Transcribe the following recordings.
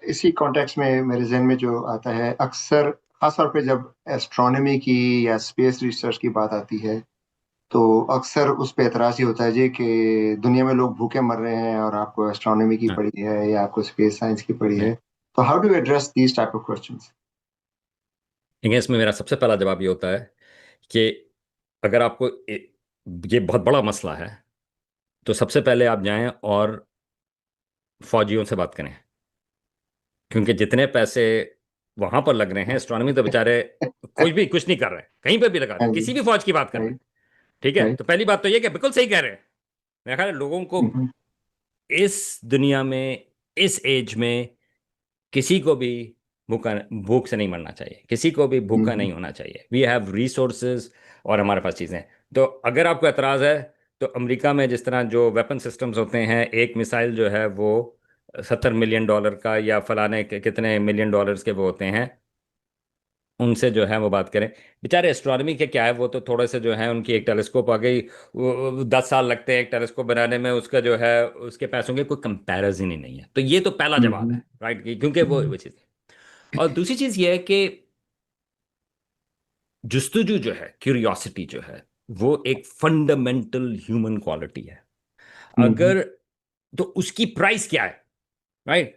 इसी कॉन्टेक्स्ट में मेरे जहन में जो आता है अक्सर, खासतौर पे जब एस्ट्रोनॉमी की या स्पेस रिसर्च की बात आती है, तो अक्सर उस पे एतराज ही होता है जी कि दुनिया में लोग भूखे मर रहे हैं और आपको एस्ट्रोनॉमी की हाँ, पड़ी है या आपको स्पेस साइंस की पड़ी नहीं, है। तो how do address these type of questions? लेकिन इसमें मेरा सबसे पहला जवाब ये होता है कि अगर आपको ये बहुत बड़ा मसला है, तो सबसे पहले आप जाएं और फौजियों से बात करें, क्योंकि जितने पैसे वहां पर लग रहे हैं, एस्ट्रोनॉमी तो बेचारे कोई भी कुछ नहीं कर रहे, कहीं पे भी लगा रहे हाँ हैं, जी। किसी भी फौज की बात कर रहे हैं। राइट। ठीक है, राइट। तो पहली बात तो ये कि बिल्कुल सही कह रहे हैं। मेरा ख्याल है लोगों को इस दुनिया में, इस एज में, किसी को भी भूखा भूख से नहीं मरना चाहिए, किसी को भी भूखा नहीं होना चाहिए। वी हैव रिसोर्सेज और हमारे पास चीज़ें हैं। तो अगर आपको एतराज़ है, तो अमेरिका में जिस तरह जो वेपन सिस्टम्स होते हैं, एक मिसाइल जो है वो $70 मिलियन का या फलाने के कितने मिलियन डॉलर्स के वो होते हैं, उनसे जो है वो बात करें। बेचारे एस्ट्रोनॉमी के क्या है, वो तो थोड़े से जो है, उनकी एक टेलीस्कोप आ गई, वो 10 साल लगते हैं एक टेलीस्कोप बनाने में, उसका जो है उसके पैसों के कोई कंपैरिजन ही नहीं है। तो ये तो पहला जवाब है, राइट, क्योंकि वो चीज़। और दूसरी चीज़ ये है कि जुस्तजू जो है, क्यूरियोसिटी जो है, वो एक फंडामेंटल ह्यूमन क्वालिटी है। अगर, तो उसकी प्राइस क्या है, राइट?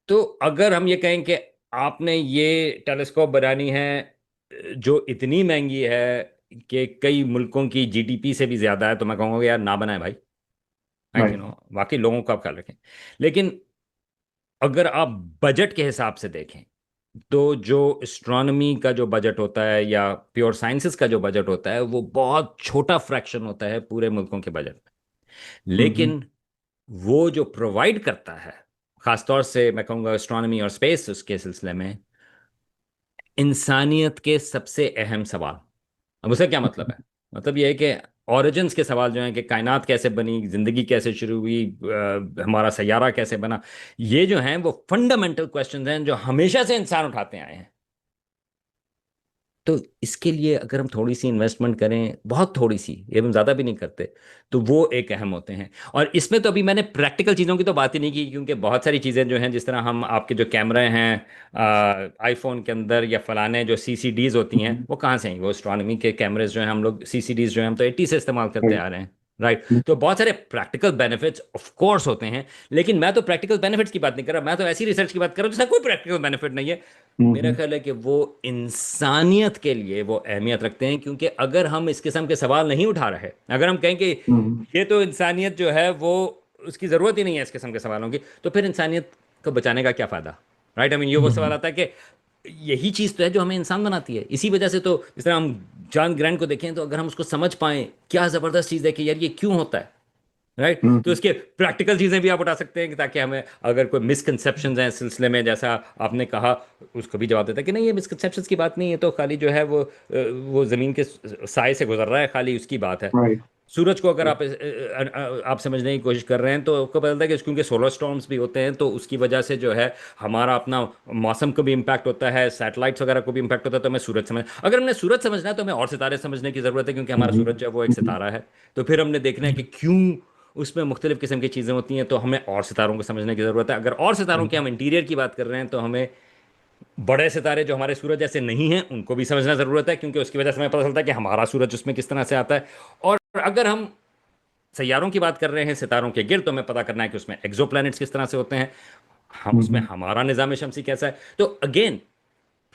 तो अगर हम ये कहें कि आपने ये टेलीस्कोप बनानी है जो इतनी महंगी है कि कई मुल्कों की जीडीपी से भी ज्यादा है, तो मैं कहूँगा यार ना बनाए भाई, राइट, राइट। वाकई लोगों को आप ख्याल रखें। लेकिन अगर आप बजट के हिसाब से देखें, तो जो एस्ट्रोनॉमी का जो बजट होता है या प्योर साइंसेस का जो बजट होता है, वो बहुत छोटा फ्रैक्शन होता है पूरे मुल्कों के बजट में। लेकिन वो जो प्रोवाइड करता है, खासतौर से मैं कहूँगा एस्ट्रोनॉमी और स्पेस, उसके सिलसिले में इंसानियत के सबसे अहम सवाल। अब उसे क्या मतलब है? मतलब ये है कि ऑरिजिन्स के सवाल जो हैं, कि कायनात कैसे बनी, जिंदगी कैसे शुरू हुई, हमारा सैयारा कैसे बना, ये जो हैं वो फंडामेंटल क्वेश्चंस हैं जो हमेशा से इंसान उठाते आए हैं। तो इसके लिए अगर हम थोड़ी सी इन्वेस्टमेंट करें, बहुत थोड़ी सी, ये हम ज़्यादा भी नहीं करते, तो वो एक अहम होते हैं। और इसमें तो अभी मैंने प्रैक्टिकल चीज़ों की तो बात ही नहीं की, क्योंकि बहुत सारी चीज़ें जो हैं, जिस तरह हम आपके जो कैमरे हैं आईफोन के अंदर या फलाने जो सीसीडीज होती हैं, वो कहाँ से हैं? वो एस्ट्रोनॉमी के कैमरेज जो हैं, हम लोग सीसीडीज जो हैं हम तो 80 से इस्तेमाल करते आ रहे हैं, राइट? तो बहुत सारे प्रैक्टिकल बेनिफिट्स ऑफ कोर्स होते हैं। लेकिन मैं तो प्रैक्टिकल बेनिफिट्स की बात नहीं कर रहा, मैं तो ऐसी रिसर्च की बात कर रहा हूँ जिसका कोई प्रैक्टिकल बेनिफिट नहीं है। मेरा ख्याल है कि वो इंसानियत के लिए वो अहमियत रखते हैं, क्योंकि अगर हम इस किस्म के सवाल नहीं उठा रहे, अगर हम कहें कि ये तो इंसानियत जो है वो, उसकी ज़रूरत ही नहीं है इस किस्म के सवालों की, तो फिर इंसानियत को बचाने का क्या फ़ायदा, राइट? आई मीन, ये वो सवाल आता है कि यही चीज़ तो है जो हमें इंसान बनाती है। इसी वजह से तो जिस तरह हम जॉन ग्रैंट को देखें, तो अगर हम उसको समझ पाएं, क्या ज़बरदस्त चीज़ है कि यार ये क्यों होता है, राइट? तो इसके प्रैक्टिकल चीजें भी आप उठा सकते हैं, कि ताकि हमें अगर कोई मिसकंसेप्शंस हैं इस सिलसिले में, जैसा आपने कहा, उसको भी जवाब देता है कि नहीं, ये मिसकंसेप्शंस की बात नहीं है, तो खाली जो है वो जमीन के साय से गुजर रहा है, खाली उसकी बात है। राइट। सूरज को अगर आप समझने की कोशिश कर रहे हैं, तो आपको पता है कि क्योंकि सोलर स्टॉर्म्स भी होते हैं, तो उसकी वजह से जो है हमारा अपना मौसम को भी इम्पैक्ट होता है, सैटेलाइट्स वगैरह को भी इम्पैक्ट होता है। तो हमें सूरज समझ, अगर हमने सूरज समझना है, तो हमें और सितारे समझने की ज़रूरत है, क्योंकि हमारा सूरज जो है वो एक सितारा है। तो फिर हमने देखना है कि क्यों उसमें मुख्तलिफ किस्म की चीज़ें होती हैं, तो हमें और सितारों को समझने की ज़रूरत है। अगर और सितारों के हम इंटीरियर की बात कर रहे हैं, तो हमें बड़े सितारे जो हमारे सूरज जैसे नहीं हैं उनको भी समझना ज़रूरत है, क्योंकि उसकी वजह से हमें पता चलता है कि हमारा सूरज उसमें किस तरह से आता है। और अगर हम सैयारों की बात कर रहे हैं, सितारों के गिर्द, तो हमें पता करना है कि उसमें एक्सोप्लैनेट्स किस तरह से होते हैं, हम उसमें हमारा निज़ाम शमसी कैसा है। तो अगेन,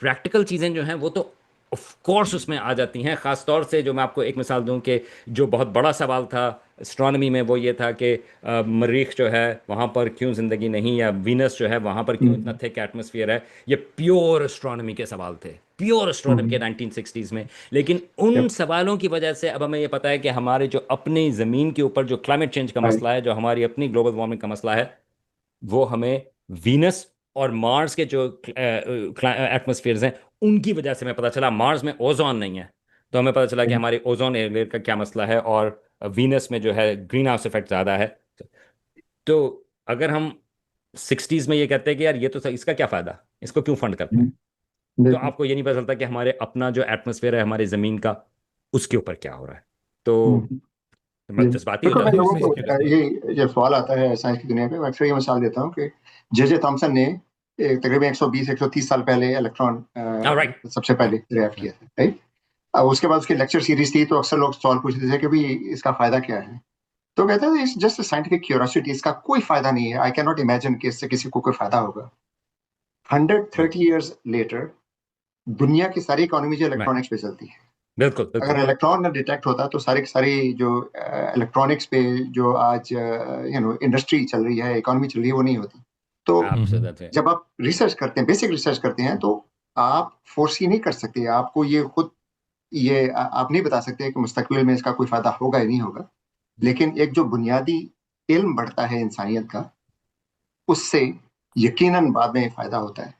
प्रैक्टिकल चीज़ें जो हैं वो तो ऑफ कोर्स उसमें आ जाती हैं। ख़ास तौर से जो मैं आपको एक मिसाल दूं, कि जो बहुत बड़ा सवाल था एस्ट्रोनॉमी में, वो ये था कि मरीख जो है वहाँ पर क्यों ज़िंदगी नहीं, या वीनस जो है वहाँ पर क्यों इतना थिक एटमॉस्फेयर है। ये प्योर एस्ट्रोनॉमी के सवाल थे, प्योर एस्ट्रोनॉमी के 1960s में। लेकिन उन सवालों की वजह से अब हमें ये पता है कि हमारे जो अपनी ज़मीन के ऊपर जो क्लाइमेट चेंज का मसला है, जो हमारी अपनी ग्लोबल वार्मिंग का मसला है, वो हमें वीनस और मार्स के जो एटमॉस्फेयर्स हैं उनकी वजह से हमें पता चला। मार्स में ओजोन नहीं है, तो हमें पता चला कि हमारे ओजोन लेयर का क्या मसला है, और वीनस में जो है ग्रीन हाउस इफेक्ट ज़्यादा है। तो अगर हम 60s में ये कहते हैं कि यार ये तो इसका क्या फ़ायदा, इसको क्यों फंड करते हैं, तो बिल्कुल। आपको ये नहीं पता चलता कि हमारे अपना जो एटमॉस्फेयर है हमारी ज़मीन का, उसके ऊपर क्या हो रहा है। तो जी। मैं जज्बाती हो बिल्कुल, मैं जाता हूँ लोगों इसमें को कि ये जब सवाल आता है साइंस की दुनिया में, मैं अक्सर ये मिसाल देता हूँ कि जे जे थॉमसन ने तकरीबन 120-130 साल पहले इलेक्ट्रॉन राइट। सबसे पहले ड्राइव किया था, राइट। अब उसके बाद उसकी लेक्चर सीरीज थी, तो अक्सर लोग सवाल पूछते थे कि भाई इसका फायदा क्या है। तो कहता है इट्स जस्ट साइंटिफिक क्यूरियोसिटी, इसका कोई फायदा नहीं है, आई कैन नॉट इमेजिन कि इससे किसी को कोई फायदा होगा। 130 ईयर्स लेटर दुनिया की सारी इकोनॉमी जो राइट। इलेक्ट्रॉनिक्स पे चलती है। बिल्कुल अगर बिल्कुल। इलेक्ट्रॉन न डिटेक्ट होता तो सारी की सारी जो इलेक्ट्रॉनिक्स पे जो आज इंडस्ट्री चल रही है, इकोनॉमी चल रही है, वो नहीं होती। तो एब्सोल्युटली। जब आप रिसर्च करते हैं, बेसिक रिसर्च करते हैं, तो आप फोर्सी नहीं कर सकते, आपको ये खुद ये आप नहीं बता सकते कि मुस्तकबिल में इसका कोई फायदा होगा या नहीं होगा। लेकिन एक जो बुनियादी इल्म बढ़ता है इंसानियत का, उससे यकीनन बाद में फायदा होता है।